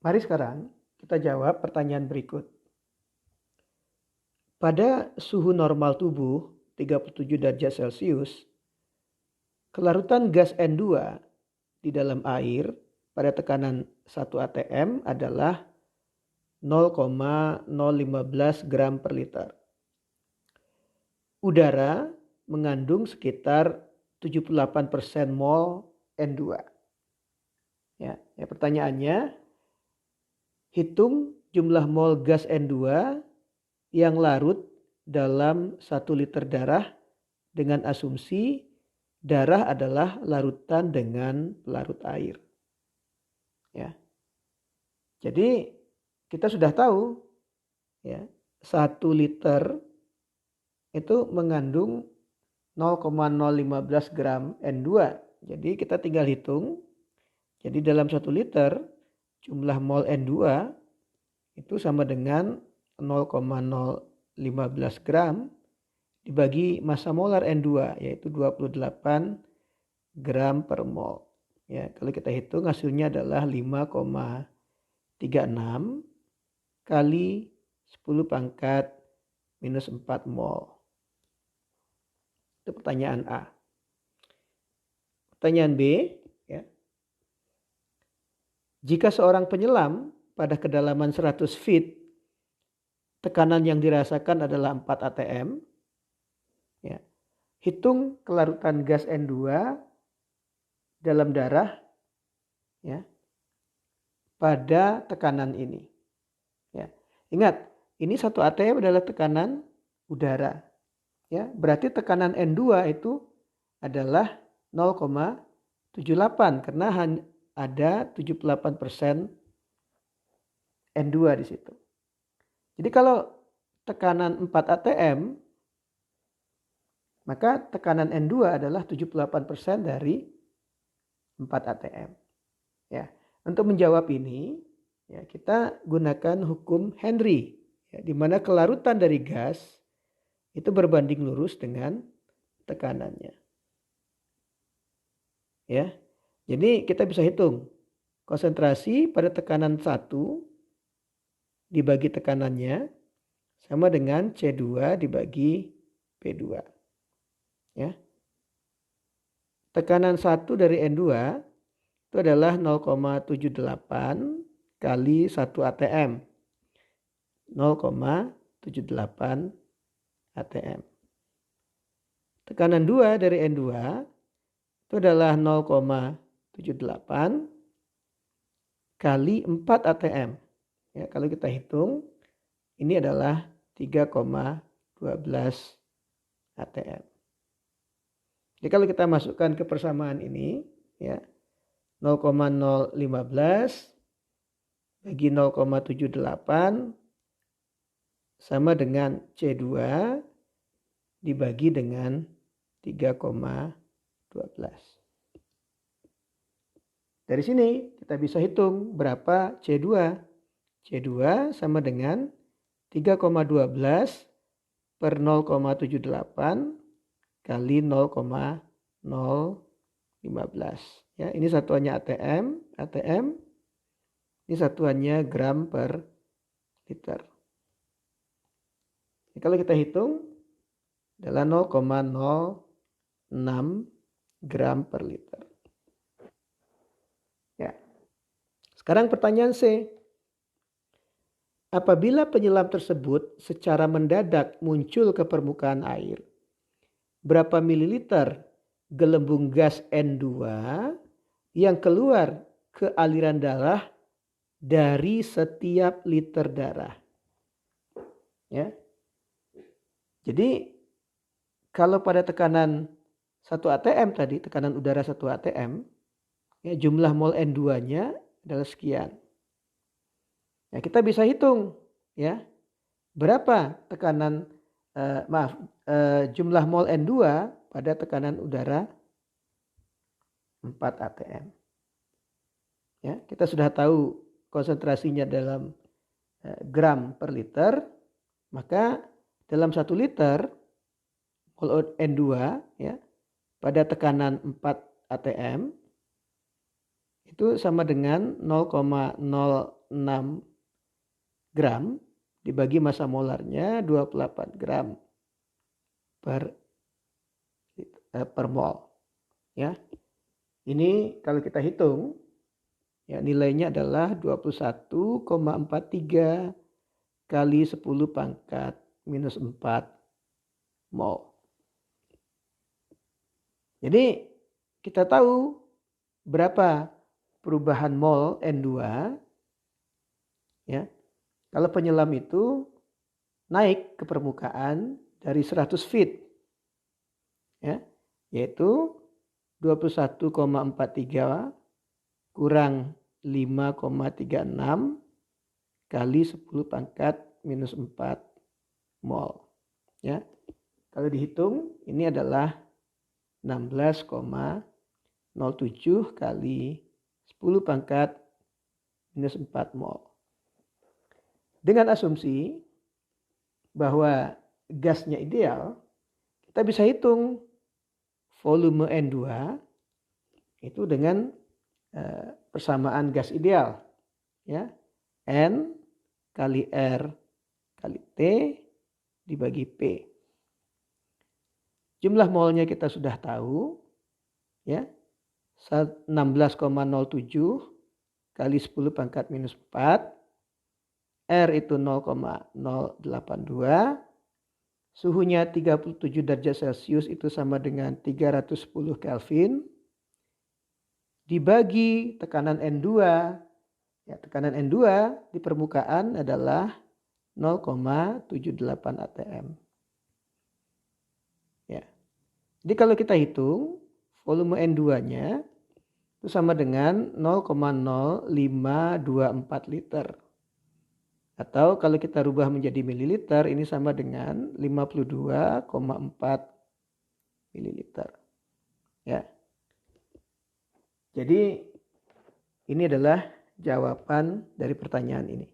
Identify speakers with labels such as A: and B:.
A: Mari sekarang kita jawab pertanyaan berikut. Pada suhu normal tubuh 37 derajat Celcius, kelarutan gas N2 di dalam air pada tekanan 1 atm adalah 0,015 gram per liter. Udara mengandung sekitar 78% mol N2. Ya, pertanyaannya, hitung jumlah mol gas N2 yang larut dalam 1 liter darah dengan asumsi darah adalah larutan dengan pelarut air. Ya. Jadi kita sudah tahu ya, 1 liter itu mengandung 0,015 gram N2. Jadi kita tinggal hitung. Jadi dalam 1 liter jumlah mol N2 itu sama dengan 0,015 gram dibagi massa molar N2 yaitu 28 gram per mol. Ya, kalau kita hitung hasilnya adalah 5,36 kali 10 pangkat minus 4 mol. Itu pertanyaan A. Pertanyaan B, ya. Jika seorang penyelam pada kedalaman 100 feet, tekanan yang dirasakan adalah 4 atm, ya. Hitung kelarutan gas N2 dalam darah ya, pada tekanan ini. Ya. Ingat, ini 1 atm adalah tekanan udara. Ya, berarti tekanan N2 itu adalah 0,78 karena ada 78% N2 di situ. Jadi kalau tekanan 4 atm, maka tekanan N2 adalah 78% dari 4 atm. Ya, untuk menjawab ini, ya, kita gunakan hukum Henry, ya, di mana kelarutan dari gas itu berbanding lurus dengan tekanannya. Ya, jadi kita bisa hitung konsentrasi pada tekanan 1 dibagi tekanannya sama dengan C2 dibagi P2. Ya. Tekanan 1 dari N2 itu adalah 0,78 kali 1 atm. 0,78 atm. Tekanan 2 dari N2 itu adalah 0,78 kali 4 atm. Ya, kalau kita hitung ini adalah 3,12 atm. Jadi kalau kita masukkan ke persamaan ini ya 0,015 bagi 0,78 sama dengan C2 dibagi dengan 3,12. Dari sini kita bisa hitung berapa C2. C2 sama dengan 3,12 per 0,78 kali 0,015. Ya, ini satuannya atm. Ini satuannya gram per liter. Jadi kalau kita hitung adalah 0,06 gram per liter. Ya. Sekarang pertanyaan C. Apabila penyelam tersebut secara mendadak muncul ke permukaan air, berapa mililiter gelembung gas N2 yang keluar ke aliran darah dari setiap liter darah? Ya. Jadi kalau pada tekanan 1 atm tadi, tekanan udara 1 atm, ya, jumlah mol N2-nya adalah sekian. Ya, kita bisa hitung ya berapa tekanan jumlah mol N2 pada tekanan udara 4 atm. Ya, kita sudah tahu konsentrasinya dalam gram per liter, maka dalam 1 liter mol N2 ya pada tekanan 4 atm itu sama dengan 0,015 gram dibagi massa molarnya 28 gram per mol. Ya. Ini kalau kita hitung ya nilainya adalah 21,43 kali 10 pangkat minus 4 mol. Jadi kita tahu berapa perubahan mol N2 ya. Kalau penyelam itu naik ke permukaan dari 100 feet ya, yaitu 21,43 kurang 5,36 kali 10 pangkat minus 4 mol. Ya. Kalau dihitung ini adalah 16,07 kali 10 pangkat minus 4 mol. Dengan asumsi bahwa gasnya ideal, kita bisa hitung volume N2 itu dengan persamaan gas ideal. Ya. N kali R kali T dibagi P. Jumlah molnya kita sudah tahu. Ya. 16,07 kali 10 pangkat minus 4. R itu 0,082. Suhunya 37 derajat Celcius itu sama dengan 310 Kelvin. Dibagi tekanan N2. Ya, tekanan N2 di permukaan adalah 0,78 atm. Ya. Jadi kalau kita hitung volume N2-nya itu sama dengan 0,0524 liter. Atau kalau kita rubah menjadi mililiter ini sama dengan 52,4 mililiter. Ya. Jadi ini adalah jawaban dari pertanyaan ini.